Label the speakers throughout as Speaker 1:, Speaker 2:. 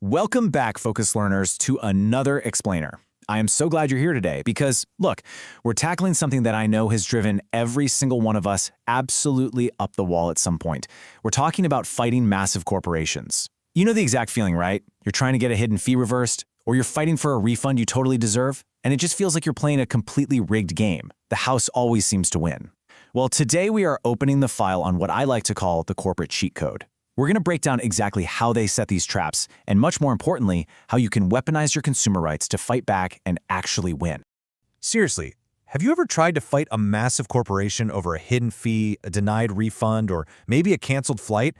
Speaker 1: Welcome back, Focus Learners, to another explainer. I am so glad you're here today because, look, we're tackling something that I know has driven every single one of us absolutely up the wall at some point. We're talking about fighting massive corporations. You know the exact feeling, right? You're trying to get a hidden fee reversed, or you're fighting for a refund you totally deserve, and it just feels like you're playing a completely rigged game. The house always seems to win. Well, today we are opening the file on what I like to call the corporate cheat code. We're going to break down exactly how they set these traps, and much more importantly, how you can weaponize your consumer rights to fight back and actually win.
Speaker 2: Seriously, have you ever tried to fight a massive corporation over a hidden fee, a denied refund, or maybe a canceled flight?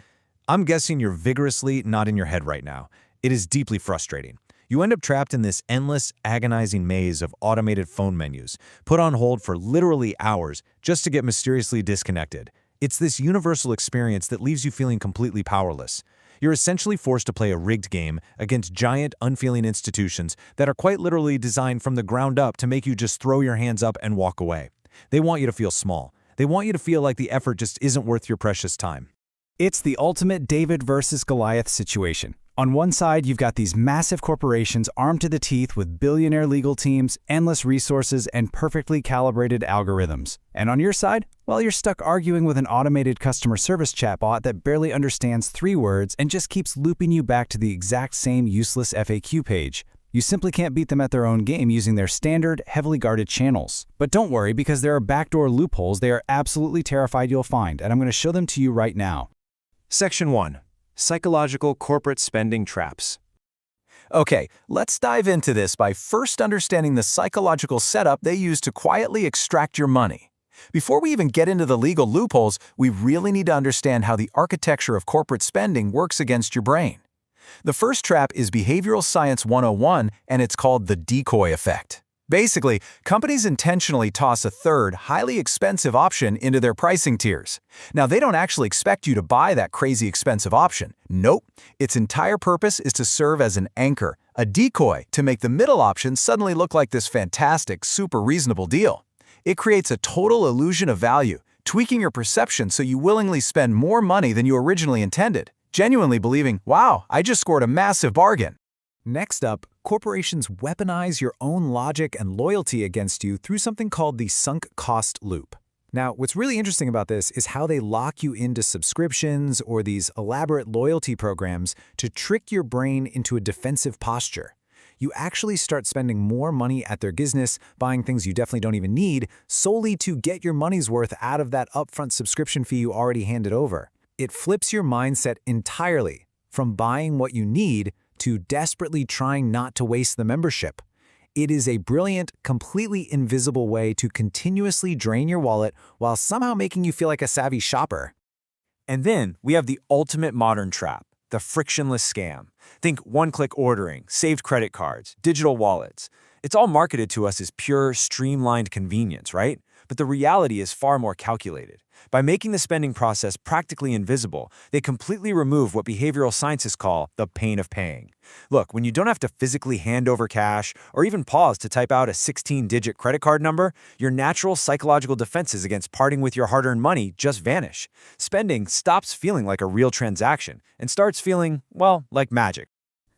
Speaker 2: I'm guessing you're vigorously nodding your head right now. It is deeply frustrating. You end up trapped in this endless, agonizing maze of automated phone menus, put on hold for literally hours just to get mysteriously disconnected. It's this universal experience that leaves you feeling completely powerless. You're essentially forced to play a rigged game against giant, unfeeling institutions that are quite literally designed from the ground up to make you just throw your hands up and walk away. They want you to feel small. They want you to feel like the effort just isn't worth your precious time.
Speaker 3: It's the ultimate David versus Goliath situation. On one side, you've got these massive corporations armed to the teeth with billionaire legal teams, endless resources, and perfectly calibrated algorithms. And on your side, well, you're stuck arguing with an automated customer service chatbot that barely understands 3 words and just keeps looping you back to the exact same useless FAQ page. You simply can't beat them at their own game using their standard, heavily guarded channels. But don't worry, because there are backdoor loopholes they are absolutely terrified you'll find, and I'm going to show them to you right now.
Speaker 2: Section 1. Psychological corporate spending traps.
Speaker 1: Okay, let's dive into this by first understanding the psychological setup they use to quietly extract your money. Before we even get into the legal loopholes, we really need to understand how the architecture of corporate spending works against your brain. The first trap is Behavioral Science 101, and it's called the decoy effect. Basically, companies intentionally toss a third, highly expensive option into their pricing tiers. Now, they don't actually expect you to buy that crazy expensive option. Nope. Its entire purpose is to serve as an anchor, a decoy, to make the middle option suddenly look like this fantastic, super reasonable deal. It creates a total illusion of value, tweaking your perception so you willingly spend more money than you originally intended, genuinely believing, wow, I just scored a massive bargain.
Speaker 3: Next up, corporations weaponize your own logic and loyalty against you through something called the sunk cost loop. Now, what's really interesting about this is how they lock you into subscriptions or these elaborate loyalty programs to trick your brain into a defensive posture. You actually start spending more money at their business, buying things you definitely don't even need, solely to get your money's worth out of that upfront subscription fee you already handed over. It flips your mindset entirely from buying what you need to desperately trying not to waste the membership. It is a brilliant, completely invisible way to continuously drain your wallet while somehow making you feel like a savvy shopper.
Speaker 2: And then we have the ultimate modern trap, the frictionless scam. Think one-click ordering, saved credit cards, digital wallets. It's all marketed to us as pure, streamlined convenience, right? But the reality is far more calculated. By making the spending process practically invisible, they completely remove what behavioral scientists call the pain of paying. Look, when you don't have to physically hand over cash or even pause to type out a 16-digit credit card number, your natural psychological defenses against parting with your hard-earned money just vanish. Spending stops feeling like a real transaction and starts feeling, well, like magic.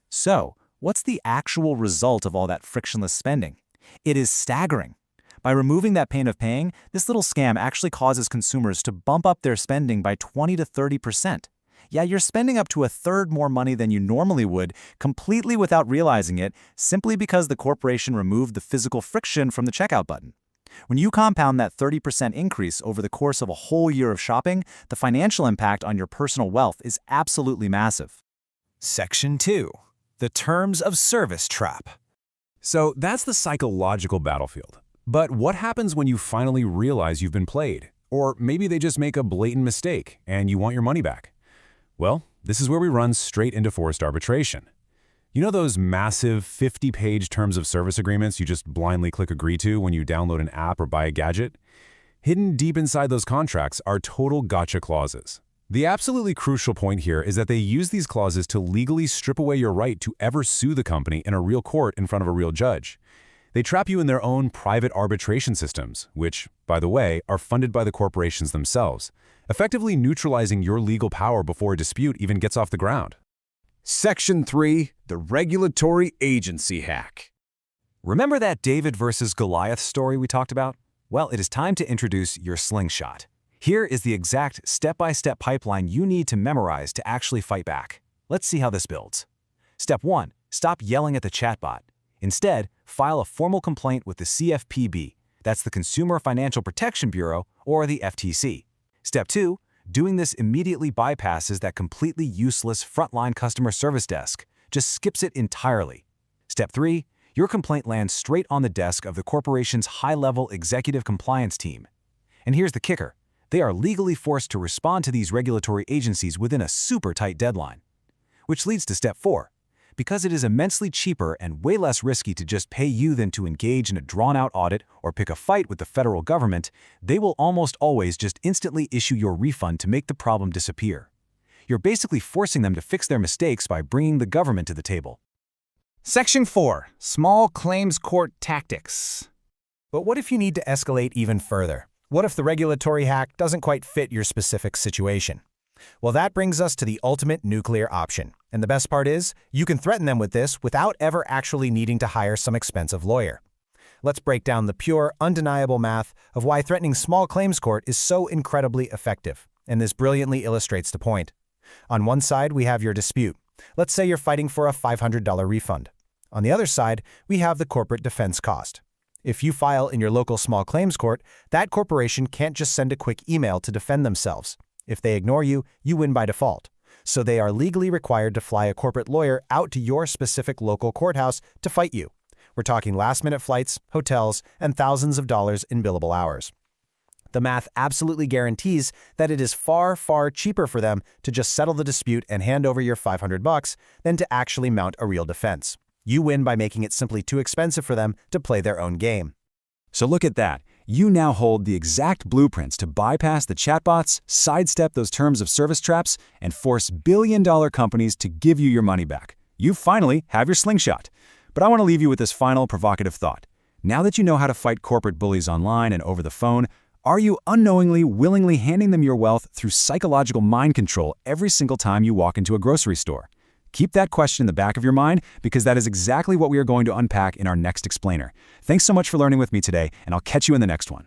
Speaker 3: So, what's the actual result of all that frictionless spending? It is staggering. By removing that pain of paying, this little scam actually causes consumers to bump up their spending by 20 to 30%. Yeah, you're spending up to a third more money than you normally would, completely without realizing it, simply because the corporation removed the physical friction from the checkout button. When you compound that 30% increase over the course of a whole year of shopping, the financial impact on your personal wealth is absolutely massive.
Speaker 1: Section 2. The Terms of Service Trap.
Speaker 4: So that's the psychological battlefield. But what happens when you finally realize you've been played? Or maybe they just make a blatant mistake and you want your money back? Well, this is where we run straight into forced arbitration. You know those massive 50-page terms of service agreements you just blindly click agree to when you download an app or buy a gadget? Hidden deep inside those contracts are total gotcha clauses. The absolutely crucial point here is that they use these clauses to legally strip away your right to ever sue the company in a real court in front of a real judge. They trap you in their own private arbitration systems, which, by the way, are funded by the corporations themselves, effectively neutralizing your legal power before a dispute even gets off the ground.
Speaker 5: Section 3, the regulatory agency hack.
Speaker 1: Remember that David versus Goliath story we talked about? Well, it is time to introduce your slingshot. Here is the exact step-by-step pipeline you need to memorize to actually fight back. Let's see how this builds. Step 1. Stop yelling at the chatbot. Instead, file a formal complaint with the CFPB. That's the Consumer Financial Protection Bureau, or the FTC. Step 2. Doing this immediately bypasses that completely useless frontline customer service desk. Just skips it entirely. Step 3. Your complaint lands straight on the desk of the corporation's high-level executive compliance team. And here's the kicker. They are legally forced to respond to these regulatory agencies within a super tight deadline. Which leads to Step 4. Because it is immensely cheaper and way less risky to just pay you than to engage in a drawn-out audit or pick a fight with the federal government, they will almost always just instantly issue your refund to make the problem disappear. You're basically forcing them to fix their mistakes by bringing the government to the table.
Speaker 3: Section 4. Small Claims Court Tactics. But what if you need to escalate even further? What if the regulatory hack doesn't quite fit your specific situation? Well, that brings us to the ultimate nuclear option. And the best part is, you can threaten them with this without ever actually needing to hire some expensive lawyer. Let's break down the pure, undeniable math of why threatening small claims court is so incredibly effective. And this brilliantly illustrates the point. On one side, we have your dispute. Let's say you're fighting for a $500 refund. On the other side, we have the corporate defense cost. If you file in your local small claims court, that corporation can't just send a quick email to defend themselves. If they ignore you, you win by default. So they are legally required to fly a corporate lawyer out to your specific local courthouse to fight you. We're talking last-minute flights, hotels, and thousands of dollars in billable hours. The math absolutely guarantees that it is far, far cheaper for them to just settle the dispute and hand over your $500 than to actually mount a real defense. You win by making it simply too expensive for them to play their own game.
Speaker 1: So look at that. You now hold the exact blueprints to bypass the chatbots, sidestep those terms of service traps, and force billion-dollar companies to give you your money back. You finally have your slingshot. But I want to leave you with this final provocative thought. Now that you know how to fight corporate bullies online and over the phone, are you unknowingly, willingly handing them your wealth through psychological mind control every single time you walk into a grocery store? Keep that question in the back of your mind, because that is exactly what we are going to unpack in our next explainer. Thanks so much for learning with me today, and I'll catch you in the next one.